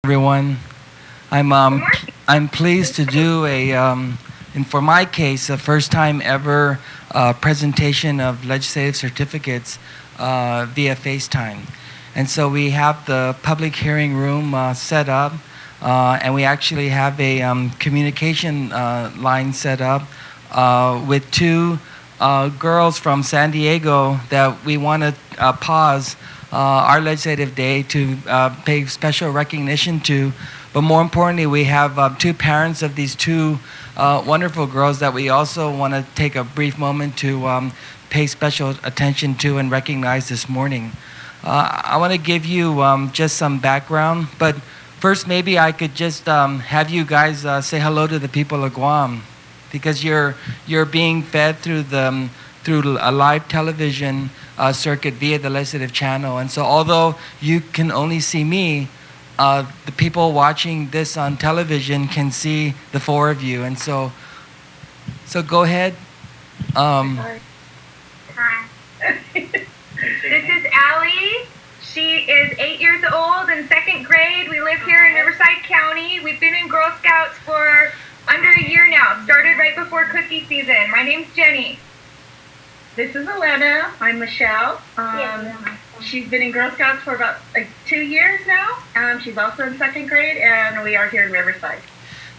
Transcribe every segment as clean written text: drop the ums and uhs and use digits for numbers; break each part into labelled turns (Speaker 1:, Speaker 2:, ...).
Speaker 1: Everyone. I'm pleased to do and for my case, a first time ever presentation of legislative certificates via FaceTime. And so we have the public hearing room set up, and we actually have a communication line set up with two girls from San Diego that we want to pause our legislative day to pay special recognition to. But more importantly, we have two parents of these two wonderful girls that we also want to take a brief moment to pay special attention to and recognize this morning. I want to give you just some background, but first maybe I could just have you guys say hello to the people of Guam, because you're being fed through a live television circuit via the legislative channel. And so although you can only see me, the people watching this on television can see the four of you. And so go ahead.
Speaker 2: Hi. This is Allie. She is 8 years old in second grade. We live here in Riverside County. We've been in Girl Scouts for under a year now. Started right before cookie season. My name's Jenny.
Speaker 3: This is Elena. I'm Michelle. She's been in Girl Scouts for about 2 years now. She's also in second grade, and we are here in Riverside.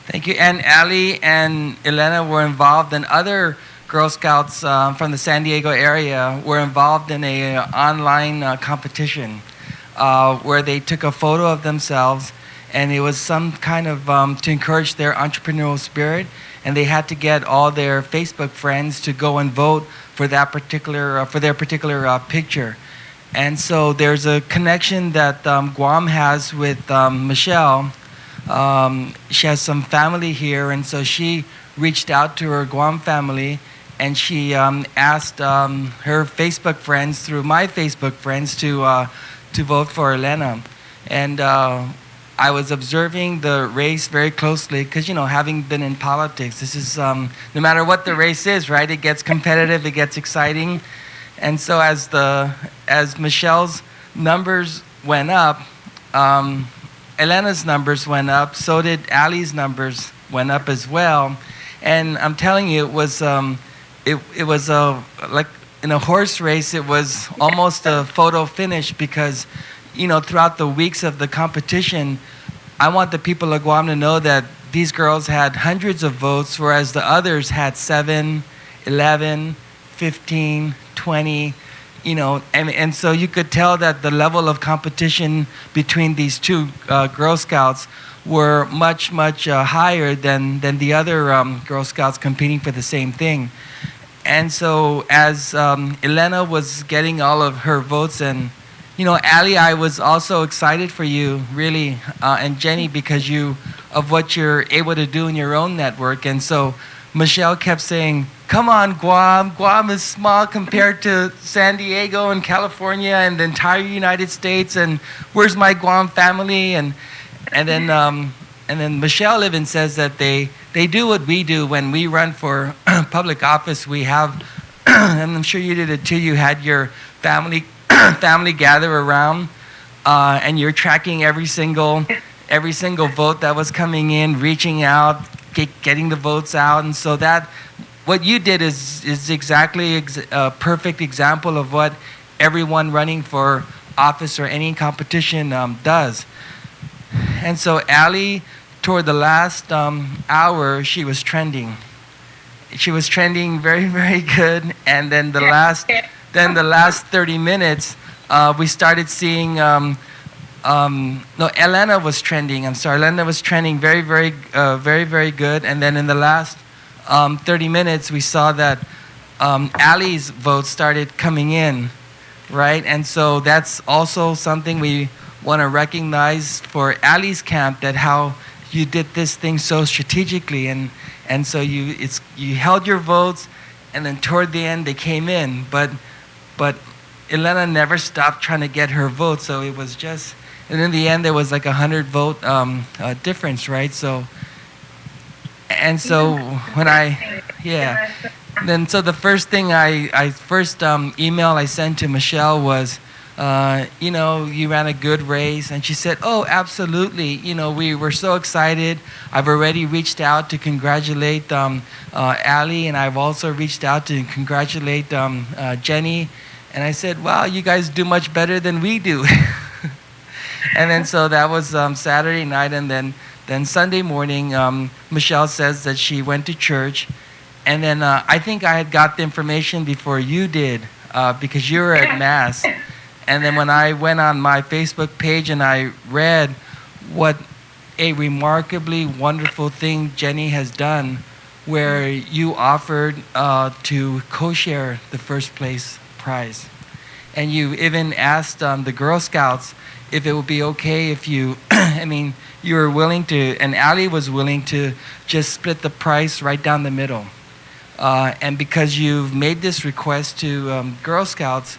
Speaker 1: Thank you. And Ali and Elena were involved, and other Girl Scouts from the San Diego area were involved in a online competition where they took a photo of themselves, and it was some kind of to encourage their entrepreneurial spirit, and they had to get all their Facebook friends to go and vote for that particular for their particular picture. And so there's a connection that Guam has with Michelle. She has some family here, and so she reached out to her Guam family, and she asked her Facebook friends through my Facebook friends to vote for Elena. And I was observing the race very closely because, having been in politics, this is, no matter what the race is, right? It gets competitive, it gets exciting. And so as Michelle's numbers went up, Elena's numbers went up, so did Ali's numbers went up as well. And I'm telling you, it was like in a horse race, it was almost a photo finish because, throughout the weeks of the competition, I want the people of Guam to know that these girls had hundreds of votes, whereas the others had 7, 11, 15, 20, and so you could tell that the level of competition between these two Girl Scouts were much, much higher than the other Girl Scouts competing for the same thing. And so as Elena was getting all of her votes, and Ali, I was also excited for you, really, and Jenny, because of what you're able to do in your own network. And so Michelle kept saying, "Come on, Guam. Guam is small compared to San Diego and California and the entire United States. And where's my Guam family?" And then Michelle even says that they do what we do when we run for public office. We have, and I'm sure you did it too. You had your family gather around, and you're tracking every single vote that was coming in, reaching out, getting the votes out. And so that what you did is exactly a perfect example of what everyone running for office or any competition does. And so Ali, toward the last hour, she was trending. She was trending very, very good. And then the last 30 minutes, we started seeing. Elena was trending. I'm sorry, Elena was trending very, very, very, very good. And then in the last 30 minutes, we saw that Ali's votes started coming in, right? And so that's also something we want to recognize for Ali's camp, that how you did this thing so strategically, and so you held your votes, and then toward the end they came in, but Elena never stopped trying to get her vote, so it was just, and in the end there was like 100 vote difference, right? So when then so the first thing email I sent to Michelle was, you ran a good race. And she said, oh, absolutely. We were so excited. I've already reached out to congratulate Allie, and I've also reached out to congratulate Jenny. And I said, wow, you guys do much better than we do. And then so that was Saturday night, and then Sunday morning, Michelle says that she went to church. And then I think I had got the information before you did, because you were at Mass. And then when I went on my Facebook page and I read what a remarkably wonderful thing Jenny has done, where you offered to co-share the first place prize. And you even asked the Girl Scouts if it would be okay if you, you were willing to, and Allie was willing to just split the price right down the middle. And because you've made this request to Girl Scouts,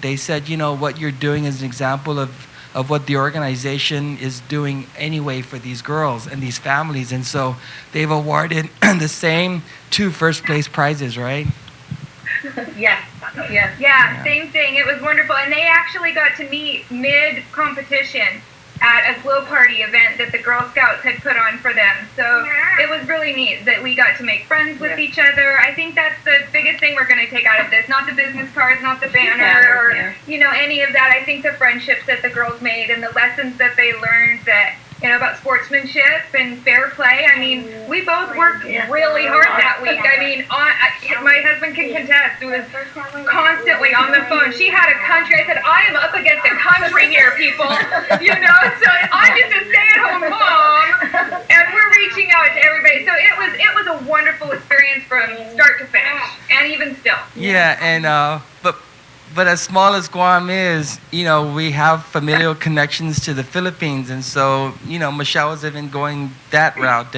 Speaker 1: they said, what you're doing is an example of what the organization is doing anyway for these girls and these families. And so they've awarded the same 2 first place prizes, right?
Speaker 3: Yes. Yes.
Speaker 2: Yeah, same thing. It was wonderful. And they actually got to meet mid-competition at a glow party event that the Girl Scouts had put on for them. So it was really neat that we got to make friends with each other. I think that's the biggest thing we're going to take out of this. Not the business cards, not the banner, or any of that. I think the friendships that the girls made and the lessons that they learned that about sportsmanship and fair play. We both worked really hard that week. My husband can contest. It was constantly on the phone. She had a country. I said, I am up against a country here, people. So I'm just a stay-at-home mom, and we're reaching out to everybody. So it was a wonderful experience from start to finish, and even still.
Speaker 1: Yeah, and but as small as Guam is, we have familial connections to the Philippines, and so Michelle was even going that route.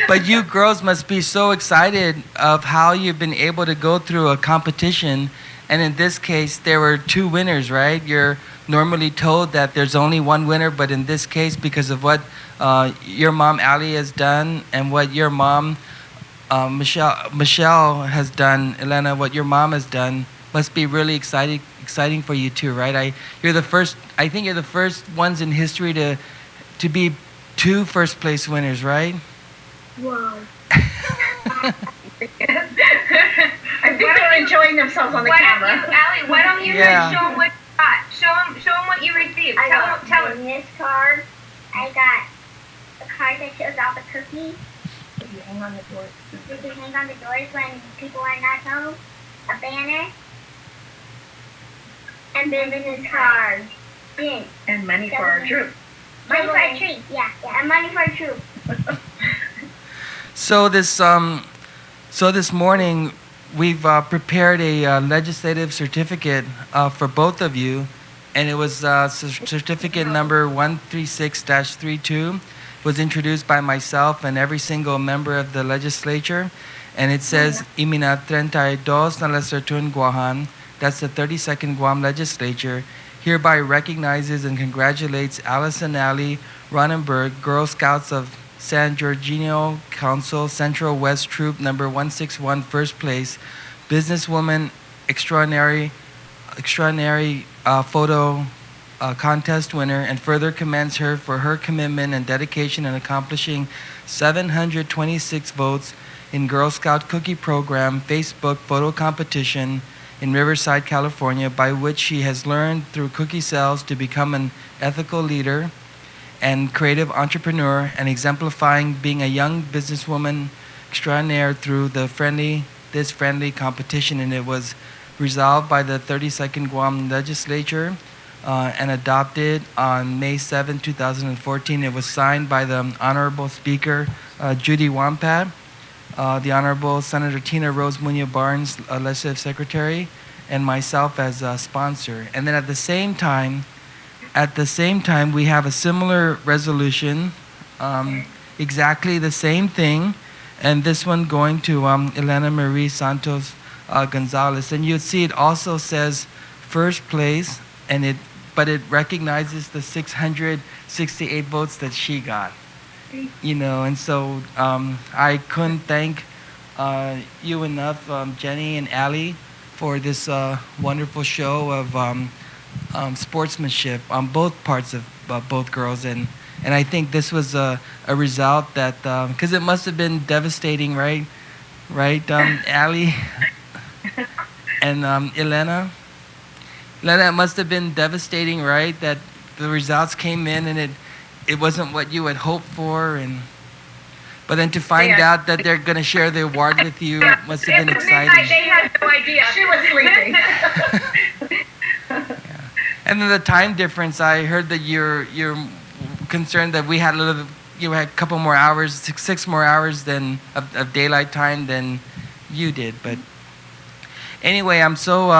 Speaker 1: But you girls must be so excited of how you've been able to go through a competition, and in this case there were 2 winners, right? You're normally told that there's only 1 winner, but in this case, because of what your mom Allie has done and what your mom Michelle has done, Elena, what your mom has done, must be really exciting for you too, right? I think you're the first ones in history to be 2 first place winners, right?
Speaker 3: Wow. I think they're enjoying themselves on the camera.
Speaker 2: Allie, why don't you guys show them what you got? Show them what you received. Tell them.
Speaker 4: This card, I got a card that shows all the cookies.
Speaker 3: You hang on the doors.
Speaker 4: You can hang on the doors when people are not home. A banner. And business cards.
Speaker 3: And money for our troop.
Speaker 4: Money for our troop, yeah. And money for our troop.
Speaker 1: So this morning we've prepared a legislative certificate for both of you, and it was certificate number 136-32. Was introduced by myself and every single member of the legislature, and it says Imina 32 na Lesertun Guahan. That's the 32nd Guam legislature, hereby recognizes and congratulates Allison Alley Ronenberg, Girl Scouts of San Giorgio Council, Central West Troop number 161, first place, businesswoman extraordinary photo contest winner, and further commends her for her commitment and dedication in accomplishing 726 votes in Girl Scout Cookie Program Facebook photo competition in Riverside, California, by which she has learned through cookie sales to become an ethical leader and creative entrepreneur, and exemplifying being a young businesswoman extraordinaire through this friendly competition. And it was resolved by the 32nd Guam legislature and adopted on May 7, 2014. It was signed by the Honorable Speaker Judy Wampat, the Honorable Senator Tina Rose Munoz Barnes, Legislative Secretary, and myself as a sponsor. And then at the same time, we have a similar resolution, exactly the same thing, and this one going to Elena Marie Santos Gonzalez. And you'd see it also says first place, but it recognizes the 668 votes that she got. And so I couldn't thank you enough, Jenny and Allie, for this wonderful show of sportsmanship on both parts of both girls, and I think this was a result that because it must have been devastating, right, Ali and Elena, it must have been devastating, right, that the results came in and it wasn't what you had hoped for, but then to find out that they're going to share the award with you must have been exciting.
Speaker 2: They had no idea.
Speaker 3: She was sleeping.
Speaker 1: Yeah. And then the time difference. I heard that you're concerned that we had you had a couple more hours, six more hours of daylight time than you did. But anyway, I'm so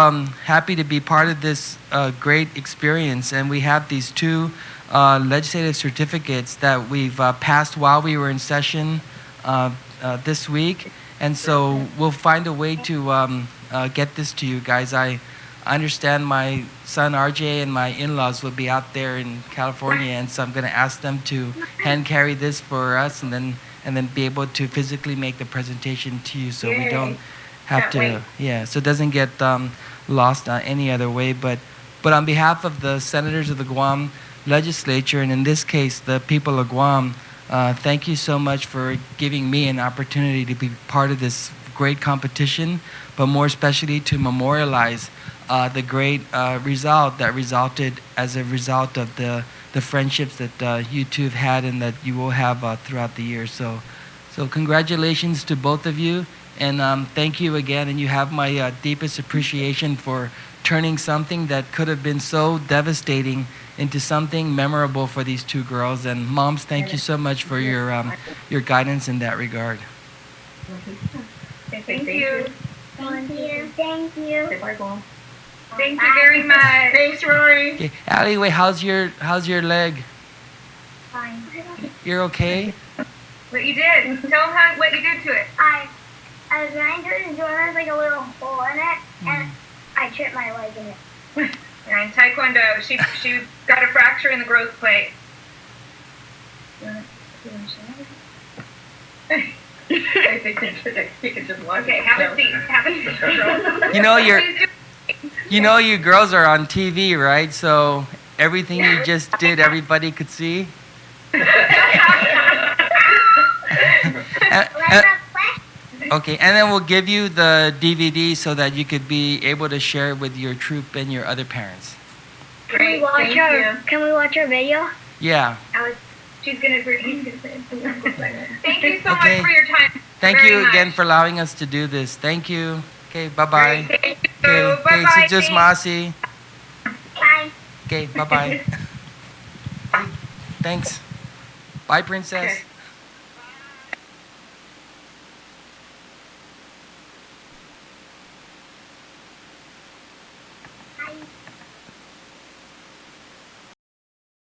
Speaker 1: happy to be part of this great experience, and we have these two legislative certificates that we've passed while we were in session this week, and so we'll find a way to get this to you guys. I understand my son RJ and my in-laws will be out there in California, and so I'm going to ask them to hand carry this for us, and then be able to physically make the presentation to you, so we don't have to. Yeah, so it doesn't get lost any other way. But on behalf of the senators of the Guam legislature, and in this case the people of Guam, thank you so much for giving me an opportunity to be part of this great competition, but more especially to memorialize the great result that resulted as a result of the friendships that you two have had and that you will have throughout the year. So congratulations to both of you, and thank you again, and you have my deepest appreciation for turning something that could have been so devastating into something memorable for these two girls. And moms, thank you so much for your guidance in that regard.
Speaker 2: Thank you.
Speaker 4: Thank you. Thank you.
Speaker 3: Say bye, Mom.
Speaker 2: Thank you very much.
Speaker 3: Thanks, Rory.
Speaker 1: Okay, Ali, wait, how's your leg?
Speaker 4: Fine.
Speaker 1: You're okay?
Speaker 2: What you did? Tell them what you did to it.
Speaker 4: I was running through the door, there's like a little hole in it, and I tripped my leg in it.
Speaker 2: Yeah, in Taekwondo, she got a fracture in the growth plate.
Speaker 3: I think you can just watch.
Speaker 2: Okay, have a seat. Have a seat.
Speaker 1: You know you girls are on TV, right? So everything you just did, everybody could see. Okay, and then we'll give you the DVD so that you could be able to share it with your troop and your other parents.
Speaker 2: Great.
Speaker 4: Can we watch our video?
Speaker 1: Yeah.
Speaker 2: He's gonna say it. Thank you so
Speaker 1: Okay.
Speaker 2: much for your time.
Speaker 1: Thank
Speaker 2: very
Speaker 1: you again
Speaker 2: much.
Speaker 1: for allowing us to do this. Thank you. Okay, bye-bye.
Speaker 2: Great, thank you.
Speaker 1: Okay,
Speaker 2: Bye-bye.
Speaker 1: si Diyos Masi.
Speaker 4: Bye.
Speaker 1: Okay, bye-bye. Thanks. Bye, princess.
Speaker 2: Okay.